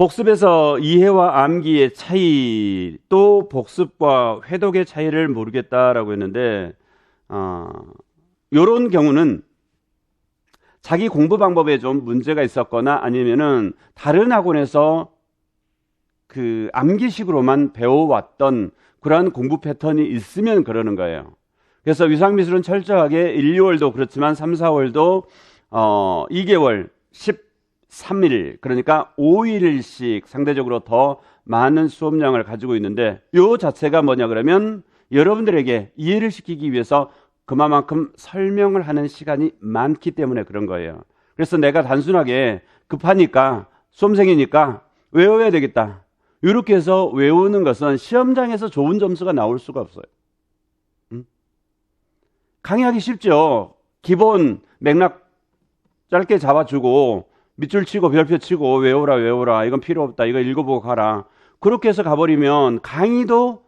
복습에서 이해와 암기의 차이, 또 복습과 회독의 차이를 모르겠다라고 했는데, 이런 경우는 자기 공부 방법에 좀 문제가 있었거나 아니면은 다른 학원에서 그 암기식으로만 배워왔던 그러한 공부 패턴이 있으면 그러는 거예요. 그래서 위상미술은 철저하게 1, 2월도 그렇지만 3, 4월도 2개월 13일, 그러니까 5일씩 상대적으로 더 많은 수업량을 가지고 있는데, 이 자체가 뭐냐 그러면 여러분들에게 이해를 시키기 위해서 그만큼 설명을 하는 시간이 많기 때문에 그런 거예요. 그래서 내가 단순하게 급하니까 수험생이니까 외워야 되겠다, 이렇게 해서 외우는 것은 시험장에서 좋은 점수가 나올 수가 없어요. 강의하기 쉽죠. 기본 맥락 짧게 잡아주고 밑줄 치고 별표 치고 외우라 이건 필요 없다, 이거 읽어보고 가라, 그렇게 해서 가버리면 강의도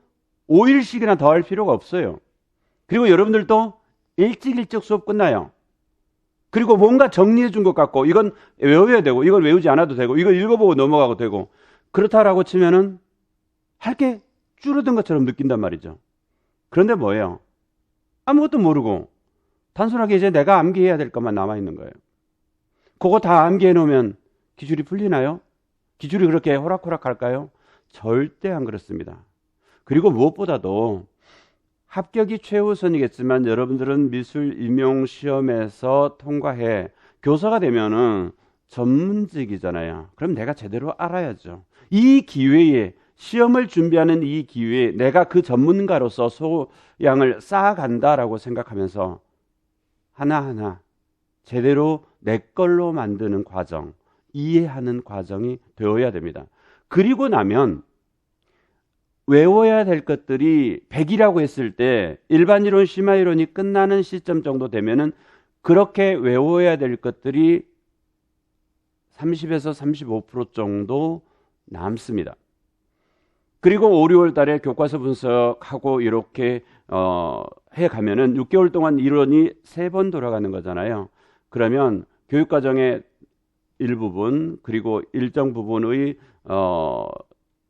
5일씩이나 더 할 필요가 없어요. 그리고 여러분들도 일찍 수업 끝나요. 그리고 뭔가 정리해 준 것 같고 이건 외워야 되고 이건 외우지 않아도 되고 이걸 읽어보고 넘어가도 되고, 그렇다라고 치면은 할 게 줄어든 것처럼 느낀단 말이죠. 그런데 뭐예요? 아무것도 모르고 단순하게 이제 내가 암기해야 될 것만 남아있는 거예요. 그거 다 암기해 놓으면 기출이 풀리나요? 기출이 그렇게 호락호락할까요? 절대 안 그렇습니다. 그리고 무엇보다도 합격이 최우선이겠지만 여러분들은 미술 임용 시험에서 통과해 교사가 되면은 전문직이잖아요. 그럼 내가 제대로 알아야죠. 이 기회에, 시험을 준비하는 이 기회에 내가 그 전문가로서 소양을 쌓아간다라고 생각하면서 하나하나 제대로 내 걸로 만드는 과정, 이해하는 과정이 되어야 됩니다. 그리고 나면 외워야 될 것들이 100이라고 했을 때 일반이론, 심화이론이 끝나는 시점 정도 되면은 그렇게 외워야 될 것들이 30에서 35% 정도 남습니다. 그리고 5, 6월 달에 교과서 분석하고 이렇게 해가면은 6개월 동안 이론이 3번 돌아가는 거잖아요. 그러면 교육과정의 일부분 그리고 일정 부분의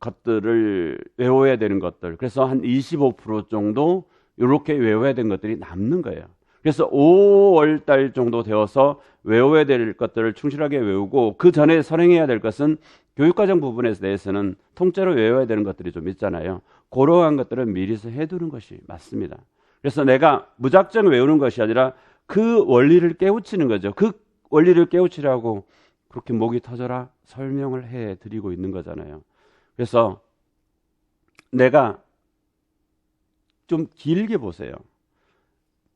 것들을 외워야 되는 것들, 그래서 한 25% 정도 이렇게 외워야 되는 것들이 남는 거예요. 그래서 5월 달 정도 되어서 외워야 될 것들을 충실하게 외우고, 그 전에 선행해야 될 것은 교육과정 부분에 대해서는 통째로 외워야 되는 것들이 좀 있잖아요. 그러한 것들은 미리서 해두는 것이 맞습니다. 그래서 내가 무작정 외우는 것이 아니라 그 원리를 깨우치는 거죠. 그 원리를 깨우치라고 그렇게 목이 터져라 설명을 해드리고 있는 거잖아요. 그래서 내가 좀 길게 보세요.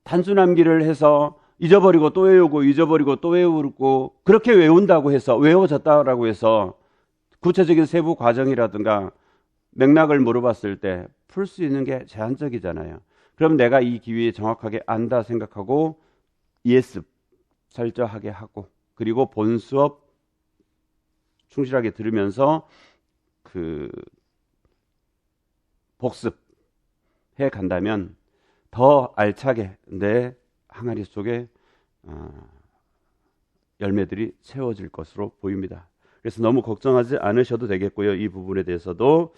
단순 암기를 해서 잊어버리고 또 외우고 잊어버리고 또 외우고 그렇게 외운다고 해서, 외워졌다라고 해서 구체적인 세부 과정이라든가 맥락을 물어봤을 때 풀 수 있는 게 제한적이잖아요. 그럼 내가 이 기회에 정확하게 안다 생각하고 예습 철저하게 하고, 그리고 본 수업 충실하게 들으면서 그 복습해 간다면 더 알차게 내 항아리 속에 열매들이 채워질 것으로 보입니다. 그래서 너무 걱정하지 않으셔도 되겠고요. 이 부분에 대해서도